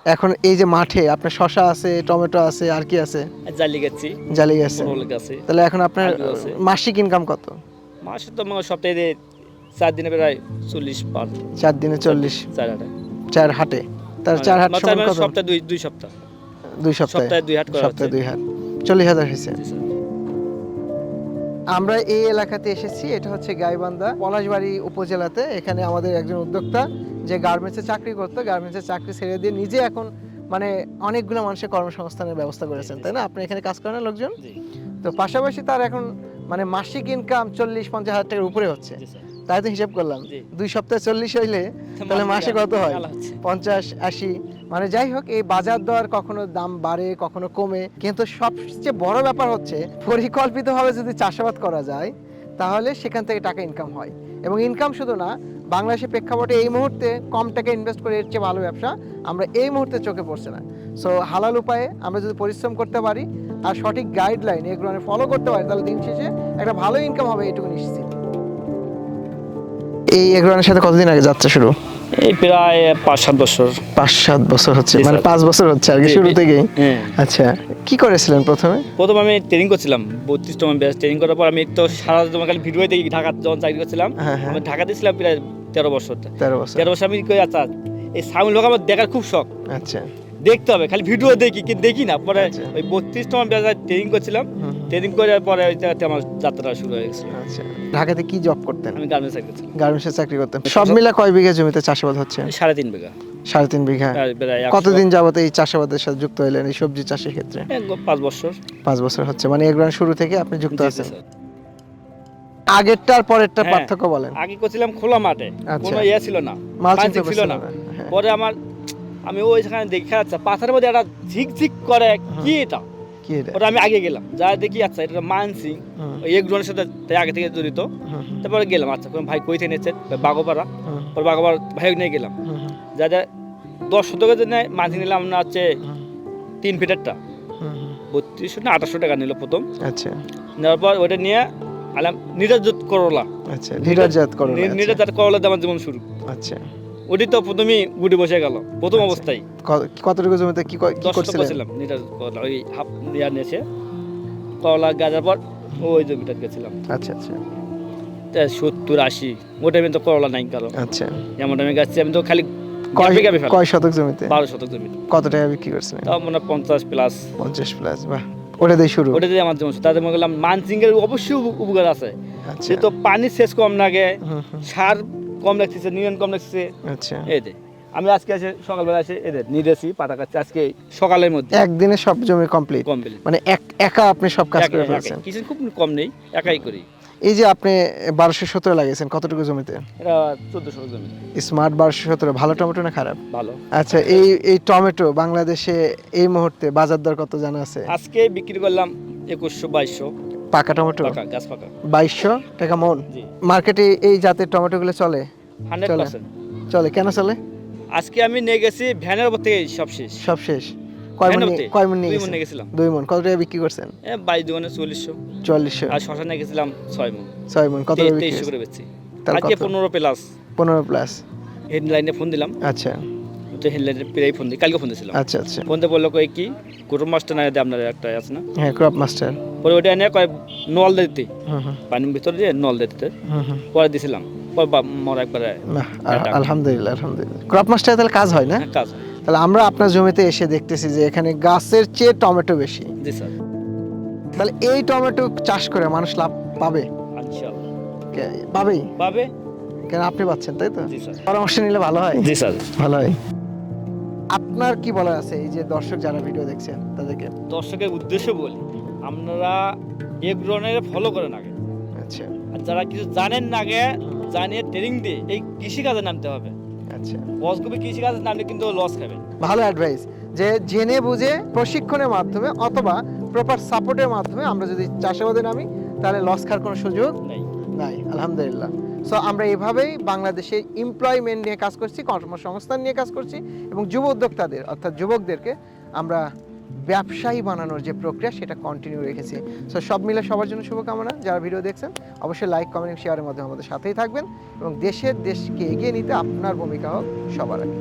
এখন এই যে মাঠে আপনার শসা আছে, টমেটো আছে, আর কি আছে? জালি গাছি, জালি আছে। পটল গাছে, তাহলে এখন আপনার আলু আছে। মাসিক ইনকাম কত? মাসে তো আমার সপ্তাহে 4 দিনে প্রায় 40 পার। 4 দিনে 40, 4 হাটে। 4 হাটে। তার 4 হাট মাছ সমান মানে কত? সপ্তাহে 2 সপ্তাহ। 2 সপ্তাহে। সপ্তাহে 2 হাট করা হচ্ছে। সপ্তাহে 2 হাট। 40,000 হয়েছে। জি স্যার। আমরা এই এলাকাতে এসেছি, এটা হচ্ছে গাইবান্ধা পলাশবাড়ি উপজেলাতে। এখানে আমাদের একজন উদ্যোক্তা যে গার্মেন্টসে চাকরি করতো, গার্মেন্টসে চাকরি ছেড়ে দিয়ে নিজে এখন মানে অনেকগুলো মানুষের কর্মসংস্থানের ব্যবস্থা করেছেন, তাই না? আপনি এখানে কাজ করেন লোকজন, জি তো পাশাপাশি তার এখন মানে মাসিক ইনকাম 40-50 হাজার টাকার উপরে হচ্ছে। জি স্যার। তাই তো হিসাব করলাম, জি। 2 সপ্তাহে 40 হইলে তাহলে মাসে কত হয়? মেলা হচ্ছে। 50-80। মানে যাই হোক, এই বাজার দর কখনো দাম বাড়ে কখনো কমে, কিন্তু সবচেয়ে বড় ব্যাপার হচ্ছে পরিকল্পিতভাবে যদি চাষাবাদ করা যায় তাহলে সেখান থেকে টাকা ইনকাম হয়। এবং ইনকাম শুধু না, বাংলাদেশের প্রেক্ষাপটে এই মুহূর্তে কম টাকা ইনভেস্ট করে এর চেয়ে ভালো ব্যবসা আমরা এই মুহূর্তে চোখে পড়ছে না। সো হালাল উপায়ে আমরা যদি পরিশ্রম করতে পারি আর সঠিক গাইডলাইন এগুলো ফলো করতে পারি, তাহলে দিন শেষে একটা ভালো ইনকাম হবে, এইটুকু নিশ্চিত। এই এগ্রোনের সাথে কতদিন আগে যাত্রা শুরু? এই প্রায় 5-7 বছর। 5-7 বছর হচ্ছে, জি, মানে স্যার। 5 বছর হচ্ছে আর কি জি, শুরু থেকেই। হ্যাঁ। আচ্ছা, কি করেছিলেন প্রথমে? প্রথম আমি ট্রেনিং করছিলাম 32তম ব্যাচ। ট্রেনিং করার পর আমি তো সারা তোমার খালি ভিডিও দেখি। ঢাকা যখন চাকরি করছিলাম, হ্যাঁ, হ্যাঁ। আমি ঢাকাতে ছিলাম প্রায় 13 বছর। 13 বছর। 13 বছর আমি কই আচ্ছা এই সাউন্ড লোক আমার দেখার খুব শখ। আচ্ছা। দেখতে হবে, খালি ভিডিও দেখি কিন্তু দেখি না। পরে আচ্ছা। ওই 32তম ব্যাচ ট্রেনিং করছিলাম। হুম, হুম। ট্রেনিং করার পরে ওই জায়গাতে আমার যাত্রা শুরু হয়ে গেছে। আচ্ছা, ঢাকাতে কি জব করতেন? আমি গার্মেন্টস চাকরি করছিলাম। গার্মেন্টসে চাকরি করতেন। সব মিলে কয় বিঘা জমিতে চাষাবাদ হচ্ছে? 3.5 বিঘা। 3.5 বিঘা। প্রায় কতদিন যাবত এই চাষাবাদের সাথে যুক্ত হলেন, এই সবজি চাষের ক্ষেত্রে? 5 বছর। 5 বছর হচ্ছে, মানে এগ্রোনের শুরু থেকে আপনি যুক্ত জি, জি, আছেন। স্যার। আগেরটার পরেরটার হ্যাঁ, পার্থক্য বলেন। আগে করছিলাম খোলা মাঠে, আচ্ছা। কোনো ইয়ে ছিল না, মালচিং পাঞ্চিং ছিল না। হ্যাঁ। পরে আমি ওইখানে দেখে আচ্ছা পাথরের মধ্যে একটা ঝিকঝিক করে, কি এটা? কি এটা? ওটা আমি আগে গেলাম, যা দেখি আচ্ছা এটা মানসিং, হুম। ওই এগ্রোনের সাথে তাই আগে থেকে জড়িত। হুম, হুম, তারপরে গেলাম, আচ্ছা কোন ভাই কই থেকে নিচ্ছেন? বাগোপাড়া। হুম, পরে বাগোপাড়া ভাই নিয়ে গেলাম, হুম, হুম, যা 10 শতকের জন্য মাঝি নিলাম না হচ্ছে হুম, 3 ফিটারটা হুম, হুম। 3200 না 2800 টাকা নিল প্রথম। আচ্ছা, নেওয়ার পর ওটা নিয়ে আলাম নিরাজত করলা। আচ্ছা, লিডারজাত করো। নিরাজত করলা দিয়ে আমার জীবন শুরু। আচ্ছা, ওটি তো প্রথমেই গুটি বসে গেল প্রথম আচ্ছা। অবস্থায়। কতটুকু জমিতে কি 10 শতক করছিলেন? করছিলাম নিরাজত করলা, ওই হাফ দেওয়া নিয়েছে করলা গাজার পর ওই জমিটা গেছিলাম। আচ্ছা, আচ্ছা, 70-80 ওটা আমি তো করলা নাই কারো। আচ্ছা। যেমন আমি গাছি আমি তো খালি কয় গ্যাপে গ্যাপে ফেলা। কয় শতক জমিতে? 12 শতক জমি। কত টাকা বিক্রি করছিলেন? তাও মনে হয় 50 প্লাস। 50 প্লাস, বাহ। ওটা দিয়ে শুরু। ওটা দিয়ে আমার যেমন তাতে মনে করলাম মানসিং এর অবশ্যই উপকার আছে। আচ্ছা। সে তো পানি সেচ কম লাগে, হুম, হুম। সার কম লাগতেছে, নিয়ন কম লাগতেছে। আচ্ছা। এই যে আমি আজকে এসে সকালবেলা এসে এদের নিরেছি পাতা কাটছে আজকে সকালের মধ্যে একদিনে সব জমি কমপ্লিট? কমপ্লিট। মানে একা আপনি সব কাজ করে ফেলেছেন? কিছু খুব কম নেই, একাই করি। এই যে আপনি 1217 লাগিয়েছেন, কতটুকু জমিতে? এটা 1400 জমি। স্মার্ট 1217 ভালো টমেটো না খারাপ? ভালো। আচ্ছা, এই টমেটো বাংলাদেশে এই মুহূর্তে বাজার দর কত জানা আছে? আজকে বিক্রি করলাম 2100-2200 পাকা টমেটো? টাকা, গাছ পাকা। 2200 টাকা মন? জি। মার্কেটে এই জাতের টমেটোগুলো চলে? 100%। চলে, কেন চলে? আজকে আমি নিয়ে গেছি ভ্যানের উপর থেকে সব শেষ। সব শেষ? কয় মন কয় মন নিয়ে 2 মণ গেছেন? নিয়ে গেছিলাম। 2 মন। কত টাকা বিক্রি করছেন? 22 দোকানে 4400। 4400। আর শশা নিয়ে গেছিলাম 6 মণ। 6 মন কত টাকা বিক্রি 2300 করে করছেন? বেচছি। তাহলে আজকে কত? 15 প্লাস। 15 প্লাস। হেডলাইনে ফোন দিলাম, আচ্ছা, তো হেডলাইনে প্রায় ফোন দিই, কালকে ফোন দিয়েছিলাম। আচ্ছা, আচ্ছা। ফোন দিয়ে বললো কই কি গরুর মাছটা না দিয়ে আপনার একটা আছে না, হ্যাঁ, ক্রপ মাস্টার। পরে ওইটা এনে কয় নল দিয়ে দিতে, হুম, হুম, পানির ভিতরে দিয়ে নল দিয়ে দিতে। হুম, হুম। পরে দিয়েছিলাম, পরে মরা একবারে বাহ, একটা। আলহামদুলিল্লাহ, আলহামদুলিল্লাহ। ক্রপ মাস্টার তাহলে কাজ হয় না? হ্যাঁ, কাজ হয়। তাহলে আমরা আপনার জমিতে এসে দেখতেছি যে এখানে গাছের চেয়ে টমেটো বেশি। জি স্যার। তাহলে এই টমেটো চাষ করে মানুষ লাভ পাবে? ইনশাআল্লাহ পাবেই। পাবে। কেন আপনি পাচ্ছেন, তাই তো? জি স্যার। পরামর্শ নিলে ভালো হয়। জি স্যার। ভালো হয়। আপনার কি বলার আছে এই যে দর্শক যারা ভিডিও দেখছেন তাদেরকে? দর্শকের উদ্দেশ্য বলি, আপনারা এগ্রোনের ফলো করেন আগে। আচ্ছা, আর যারা কিছু জানেন না আগে জানিয়ে ট্রেনিং দিয়ে এই কৃষিকাজে নামতে হবে। আচ্ছা। বসগুবি কৃষিকাজে নামলে কিন্তু লস খাবেন। ভালো অ্যাডভাইস, যে জেনে বুঝে প্রশিক্ষণের মাধ্যমে অথবা প্রপার সাপোর্টের মাধ্যমে আমরা যদি চাষাবাদে নামি তাহলে লস খাওয়ার কোনো সুযোগ নাই। নাই, আলহামদুলিল্লাহ। সো আমরা এভাবেই বাংলাদেশে এমপ্লয়মেন্ট নিয়ে কাজ করছি, কর্মসংস্থান নিয়ে কাজ করছি, এবং যুব উদ্যোক্তাদের অর্থাৎ যুবকদেরকে আমরা ব্যবসায়ী বানানোর যে প্রক্রিয়া সেটা কন্টিনিউ রেখেছি। সো সব মিলে সবার জন্য শুভকামনা। যারা ভিডিও দেখছেন অবশ্যই লাইক, কমেন্ট, শেয়ারের মাধ্যমে আমাদের সাথেই থাকবেন, এবং দেশকে এগিয়ে নিতে আপনার ভূমিকা হোক সবার আগে।